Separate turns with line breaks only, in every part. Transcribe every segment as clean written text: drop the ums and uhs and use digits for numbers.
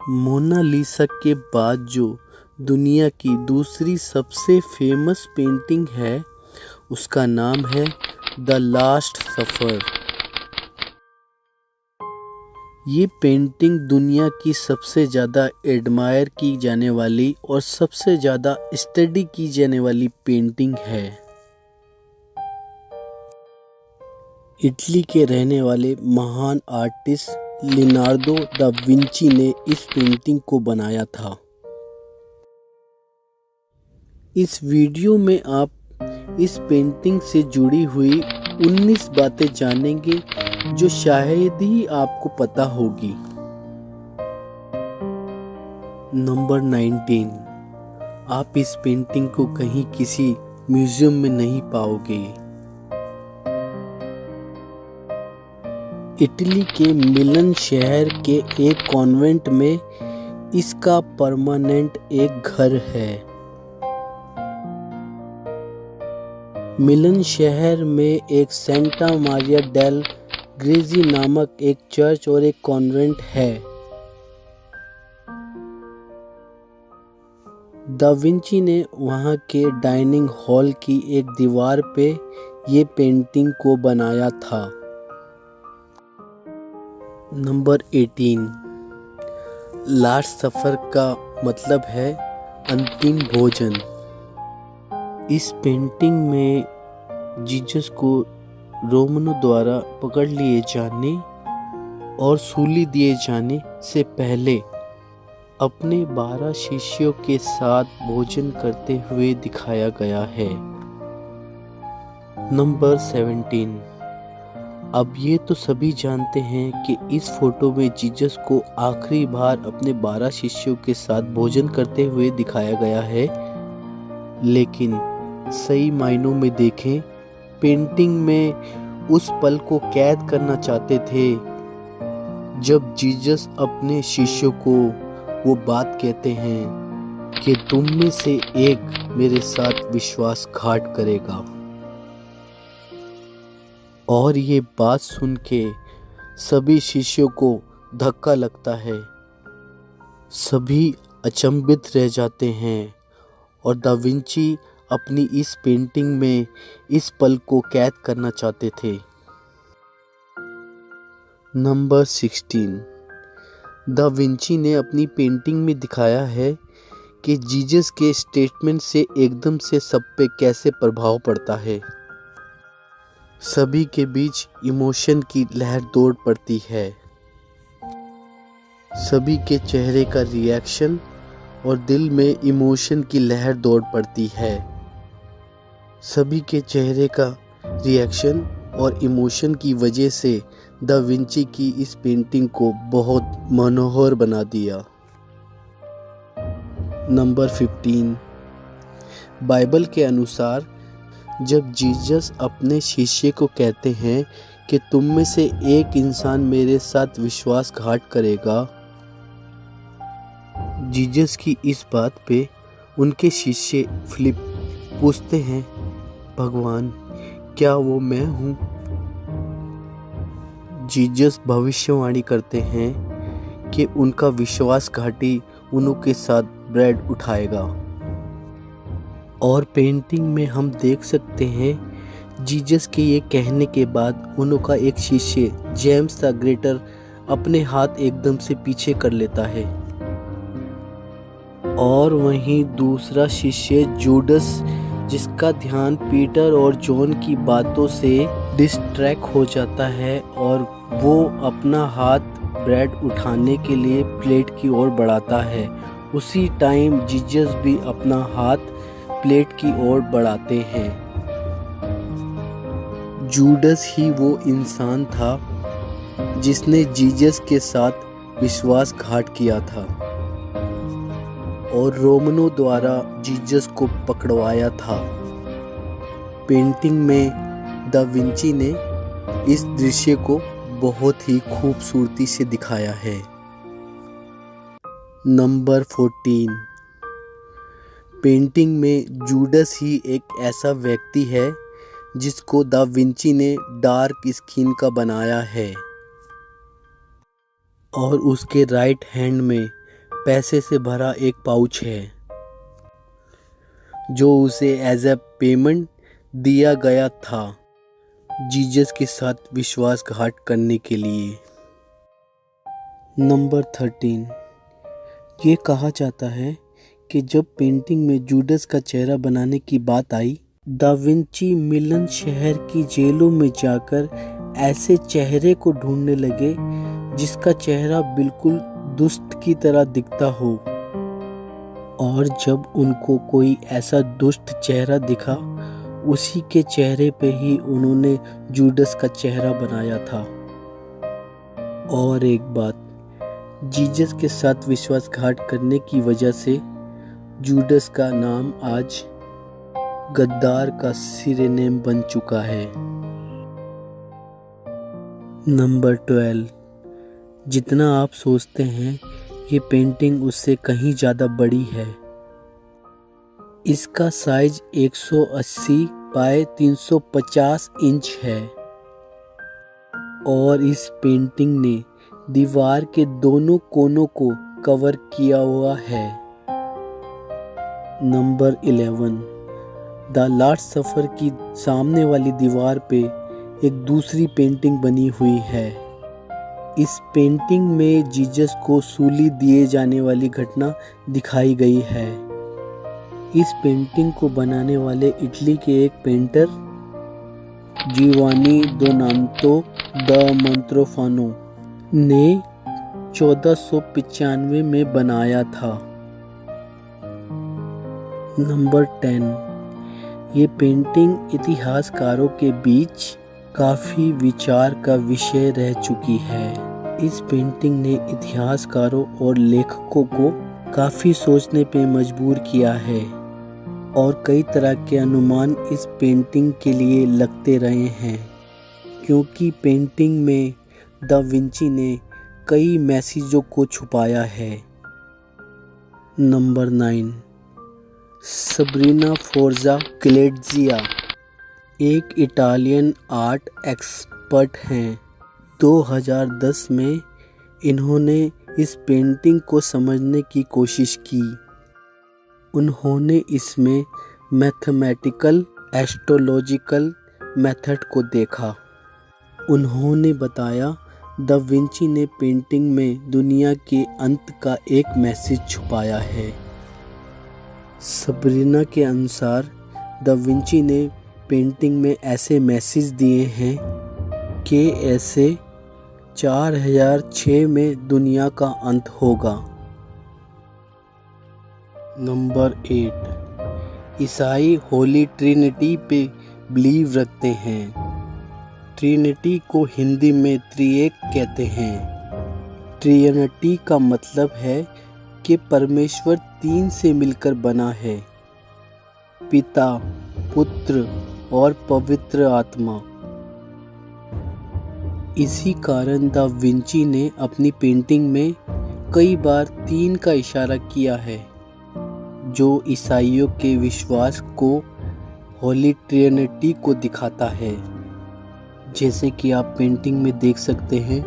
Mona Lisa के बाद जो दुनिया की दूसरी सबसे फेमस पेंटिंग है उसका नाम है द लास्ट सफ़र। ये पेंटिंग दुनिया की सबसे ज़्यादा एडमायर की जाने वाली और सबसे ज़्यादा स्टडी की जाने वाली पेंटिंग है। इटली के रहने वाले महान आर्टिस्ट लियोनार्डो दा विंची ने इस पेंटिंग को बनाया था। इस वीडियो में आप इस पेंटिंग से जुड़ी हुई 19 बातें जानेंगे जो शायद ही आपको पता होगी। नंबर 19, आप इस पेंटिंग को कहीं किसी म्यूजियम में नहीं पाओगे। इटली के मिलन शहर के एक कॉन्वेंट में इसका परमानेंट एक घर है। मिलन शहर में एक सेंटा मारिया डेल ग्रेजी नामक एक चर्च और एक कॉन्वेंट है। दा विंची ने वहाँ के डाइनिंग हॉल की एक दीवार पे ये पेंटिंग को बनाया था। नंबर 18, लास्ट सफ़र का मतलब है अंतिम भोजन। इस पेंटिंग में जीसस को रोमनों द्वारा पकड़ लिए जाने और सूली दिए जाने से पहले अपने 12 शिष्यों के साथ भोजन करते हुए दिखाया गया है। नंबर 17, अब ये तो सभी जानते हैं कि इस फोटो में जीसस को आखिरी बार अपने 12 शिष्यों के साथ भोजन करते हुए दिखाया गया है, लेकिन सही मायनों में देखें पेंटिंग में उस पल को कैद करना चाहते थे जब जीसस अपने शिष्यों को वो बात कहते हैं कि तुम में से एक मेरे साथ विश्वासघात करेगा। और ये बात सुन के सभी शिष्यों को धक्का लगता है, सभी अचंभित रह जाते हैं और दा विंची अपनी इस पेंटिंग में इस पल को कैद करना चाहते थे। नंबर 16, दा विंची ने अपनी पेंटिंग में दिखाया है कि जीसस के स्टेटमेंट से एकदम से सब पे कैसे प्रभाव पड़ता है। सभी के बीच इमोशन की लहर दौड़ पड़ती है। सभी के चेहरे का रिएक्शन और दिल में इमोशन की लहर दौड़ पड़ती है। सभी के चेहरे का रिएक्शन और इमोशन की वजह से दा विंची की इस पेंटिंग को बहुत मनोहर बना दिया। नंबर 15, बाइबल के अनुसार जब जीसस अपने शिष्य को कहते हैं कि तुम में से एक इंसान मेरे साथ विश्वासघात करेगा, जीसस की इस बात पे उनके शिष्य फिलिप पूछते हैं, भगवान क्या वो मैं हूँ? जीसस भविष्यवाणी करते हैं कि उनका विश्वासघाती उनके साथ ब्रेड उठाएगा। और पेंटिंग में हम देख सकते हैं जीसस के ये कहने के बाद उनका एक शिष्य जेम्स द ग्रेटर अपने हाथ एकदम से पीछे कर लेता है और वहीं दूसरा शिष्य जूडस, जिसका ध्यान पीटर और जॉन की बातों से डिस्ट्रैक्ट हो जाता है और वो अपना हाथ ब्रेड उठाने के लिए प्लेट की ओर बढ़ाता है। उसी टाइम जीसस भी अपना हाथ प्लेट की ओर बढ़ाते हैं। जूडस ही वो इंसान था जिसने जीसस के साथ विश्वासघात किया था और रोमनों द्वारा जीसस को पकड़वाया था। पेंटिंग में दा विंची ने इस दृश्य को बहुत ही खूबसूरती से दिखाया है। नंबर 14, पेंटिंग में जूडस ही एक ऐसा व्यक्ति है जिसको दा विंची ने डार्क स्किन का बनाया है और उसके राइट हैंड में पैसे से भरा एक पाउच है जो उसे एज ए पेमेंट दिया गया था जीसस के साथ विश्वासघात करने के लिए। नंबर 13, ये कहा जाता है कि जब पेंटिंग में जूडस का चेहरा बनाने की बात आई, दा विंची मिलन शहर की जेलों में जाकर ऐसे चेहरे को ढूंढने लगे जिसका चेहरा बिल्कुल दुष्ट की तरह दिखता हो, और जब उनको कोई ऐसा दुष्ट चेहरा दिखा, उसी के चेहरे पे ही उन्होंने जूडस का चेहरा बनाया था। और एक बात, जीसस के साथ विश्वासघात करने की वजह से जूडस का नाम आज गद्दार का सिरेनेम बन चुका है। नंबर 12, जितना आप सोचते हैं ये पेंटिंग उससे कहीं ज़्यादा बड़ी है। इसका साइज 180 बाय 350 इंच है और इस पेंटिंग ने दीवार के दोनों कोनों को कवर किया हुआ है। नंबर 11, द लास्ट सफर की सामने वाली दीवार पे एक दूसरी पेंटिंग बनी हुई है। इस पेंटिंग में जीसस को सूली दिए जाने वाली घटना दिखाई गई है। इस पेंटिंग को बनाने वाले इटली के एक पेंटर जियोवानी दोनातो दा मंत्रोफानो ने 1495 में बनाया था। नंबर 10, ये पेंटिंग इतिहासकारों के बीच काफ़ी विचार का विषय रह चुकी है। इस पेंटिंग ने इतिहासकारों और लेखकों को काफ़ी सोचने पे मजबूर किया है और कई तरह के अनुमान इस पेंटिंग के लिए लगते रहे हैं, क्योंकि पेंटिंग में दा विंची ने कई मैसेजों को छुपाया है। नंबर 9, सबरीना फोर्जा क्लेट्जिया एक इटालियन आर्ट एक्सपर्ट हैं। 2010 में इन्होंने इस पेंटिंग को समझने की कोशिश की। उन्होंने इसमें मैथमेटिकल एस्ट्रोलॉजिकल मेथड को देखा। उन्होंने बताया दा विंची ने पेंटिंग में दुनिया के अंत का एक मैसेज छुपाया है। सबरीना के अनुसार दा विंची ने पेंटिंग में ऐसे मैसेज दिए हैं कि ऐसे 4006 में दुनिया का अंत होगा। नंबर 8, ईसाई होली ट्रिनिटी पे बिलीव रखते हैं। ट्रिनिटी को हिंदी में त्रिएक कहते हैं। ट्रिनिटी का मतलब है कि परमेश्वर 3 से मिलकर बना है, पिता, पुत्र और पवित्र आत्मा। इसी कारण दा विंची ने अपनी पेंटिंग में कई बार 3 का इशारा किया है, जो ईसाइयों के विश्वास को होली ट्रिनिटी को दिखाता है। जैसे कि आप पेंटिंग में देख सकते हैं,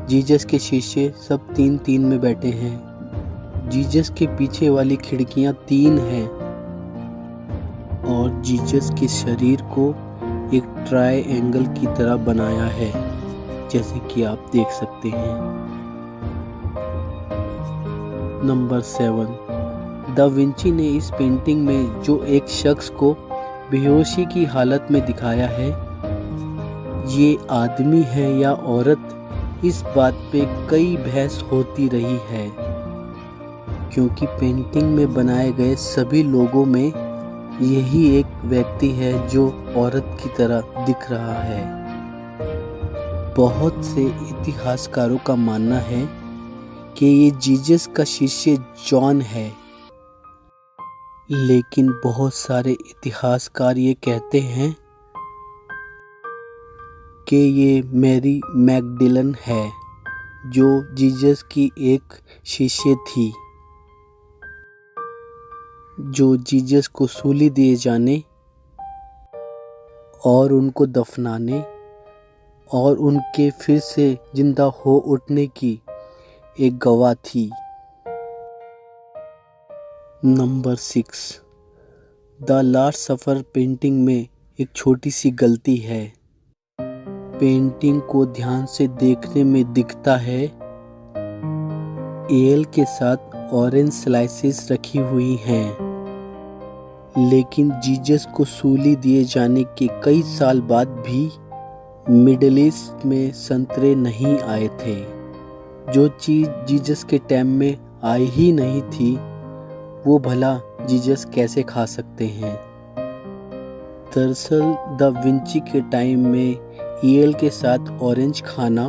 जीसस के शिष्य सब 3-3 में बैठे हैं। जीसस के पीछे वाली खिड़कियां 3 हैं और जीसस के शरीर को एक ट्रायंगल की तरह बनाया है, जैसे कि आप देख सकते हैं। नंबर 7, दा विंची ने इस पेंटिंग में जो एक शख्स को बेहोशी की हालत में दिखाया है, ये आदमी है या औरत, इस बात पे कई बहस होती रही है, क्योंकि पेंटिंग में बनाए गए सभी लोगों में यही एक व्यक्ति है जो औरत की तरह दिख रहा है। बहुत से इतिहासकारों का मानना है कि ये जीसस का शिष्य जॉन है, लेकिन बहुत सारे इतिहासकार ये कहते हैं कि ये मैरी मैगडिलन है, जो जीसस की एक शिष्य थी, जो जीसस को सूली दिए जाने और उनको दफनाने और उनके फिर से जिंदा हो उठने की एक गवाह थी। Number 6, the last suffer painting में एक छोटी सी गलती है। पेंटिंग को ध्यान से देखने में दिखता है एल के साथ ऑरेंज स्लाइसेस रखी हुई हैं, लेकिन जीसस को सूली दिए जाने के कई साल बाद भी मिडिल ईस्ट में संतरे नहीं आए थे। जो चीज़ जीसस के टाइम में आई ही नहीं थी, वो भला जीसस कैसे खा सकते हैं। दरअसल दा विंची के टाइम में एल के साथ ऑरेंज खाना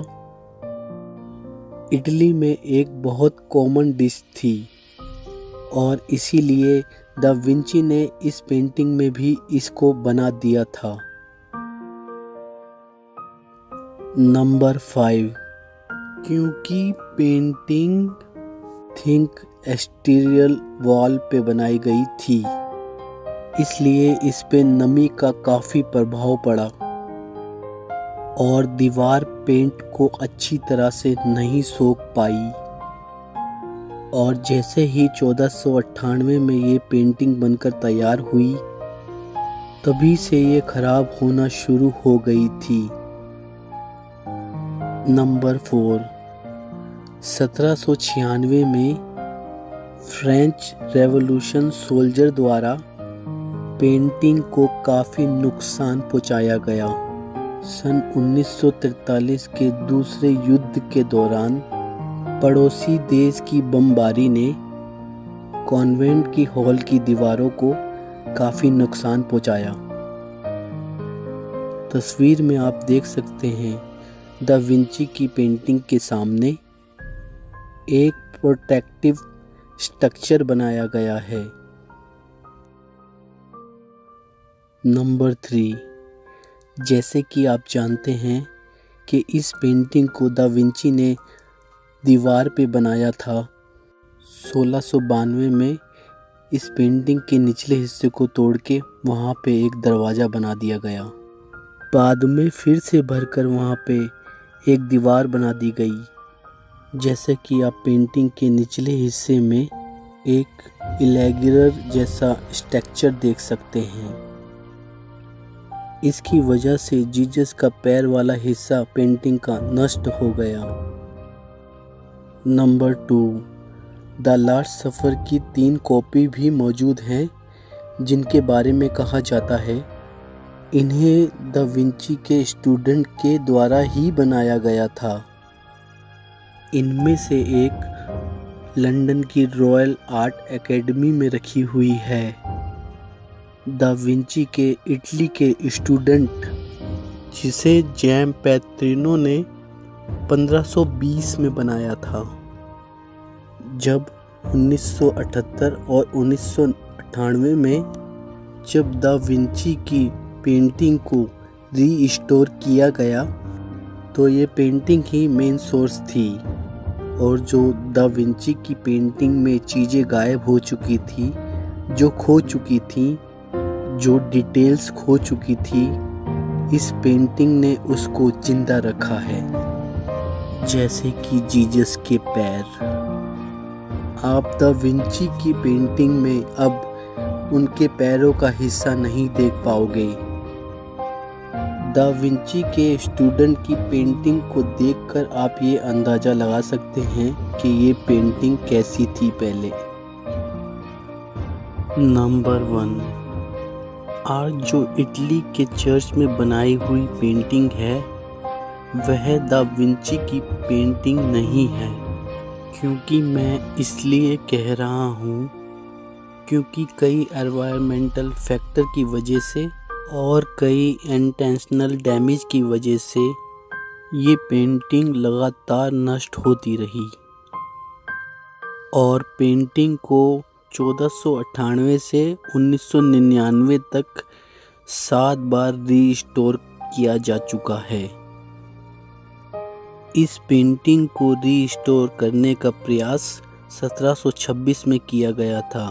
इटली में एक बहुत कॉमन डिश थी, और इसीलिए दा विंची ने इस पेंटिंग में भी इसको बना दिया था। नंबर 5, क्योंकि पेंटिंग थिंक एक्सटीरियर वॉल पे बनाई गई थी, इसलिए इस पे नमी का काफ़ी प्रभाव पड़ा और दीवार पेंट को अच्छी तरह से नहीं सोख पाई। और जैसे ही 1498 में ये पेंटिंग बनकर तैयार हुई, तभी से ये खराब होना शुरू हो गई थी। नंबर 4, 1796 में फ्रेंच रेवोल्यूशन सोल्जर द्वारा पेंटिंग को काफ़ी नुकसान पहुंचाया गया। सन 1943 के दूसरे युद्ध के दौरान पड़ोसी देश की बमबारी ने कॉन्वेंट की हॉल की दीवारों को काफ़ी नुकसान पहुंचाया। तस्वीर में आप देख सकते हैं दा विंची की पेंटिंग के सामने एक प्रोटेक्टिव स्ट्रक्चर बनाया गया है। नंबर 3, जैसे कि आप जानते हैं कि इस पेंटिंग को दा विंची ने दीवार पे बनाया था। 1692 में इस पेंटिंग के निचले हिस्से को तोड़ के वहाँ पे एक दरवाज़ा बना दिया गया। बाद में फिर से भरकर वहाँ पे एक दीवार बना दी गई। जैसे कि आप पेंटिंग के निचले हिस्से में एक इरेगुलर जैसा स्ट्रक्चर देख सकते हैं। इसकी वजह से जीसस का पैर वाला हिस्सा पेंटिंग का नष्ट हो गया। नंबर 2, द लास्ट सफ़र की 3 कॉपी भी मौजूद हैं, जिनके बारे में कहा जाता है इन्हें दा विंची के स्टूडेंट के द्वारा ही बनाया गया था। इनमें से एक लंदन की रॉयल आर्ट एकेडमी में रखी हुई है। दा विंची के इटली के स्टूडेंट, जिसे जैम पैट्रिनो ने 1520 में बनाया था, जब 1978 और 1998 में जब दा विंची की पेंटिंग को रीस्टोर किया गया, तो ये पेंटिंग ही मेन सोर्स थी, और जो दा विंची की पेंटिंग में चीज़ें गायब हो चुकी थी, जो खो चुकी थी, जो डिटेल्स खो चुकी थी, इस पेंटिंग ने उसको जिंदा रखा है। जैसे कि जीसस के पैर। आप दा विंची की पेंटिंग में अब उनके पैरों का हिस्सा नहीं देख पाओगे। दा विंची के स्टूडेंट की पेंटिंग को देखकर आप ये अंदाज़ा लगा सकते हैं कि ये पेंटिंग कैसी थी पहले। नंबर 1, आज जो इटली के चर्च में बनाई हुई पेंटिंग है, वह दा विंची की पेंटिंग नहीं है। क्योंकि मैं इसलिए कह रहा हूँ क्योंकि कई एनवायरमेंटल फैक्टर की वजह से और कई इंटेंशनल डैमेज की वजह से ये पेंटिंग लगातार नष्ट होती रही, और पेंटिंग को 1498 से 1999 तक 7 बार रीस्टोर किया जा चुका है। इस पेंटिंग को रीस्टोर करने का प्रयास 1726 में किया गया था,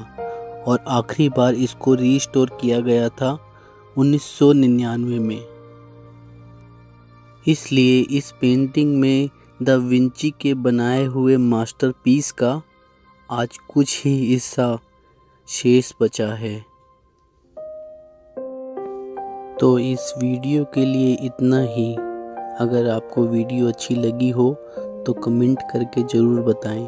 और आखिरी बार इसको रीस्टोर किया गया था 1999 में। इसलिए इस पेंटिंग में दा विंची के बनाए हुए मास्टरपीस का आज कुछ ही हिस्सा शेष बचा है। तो इस वीडियो के लिए इतना ही। अगर आपको वीडियो अच्छी लगी हो तो कमेंट करके ज़रूर बताएं।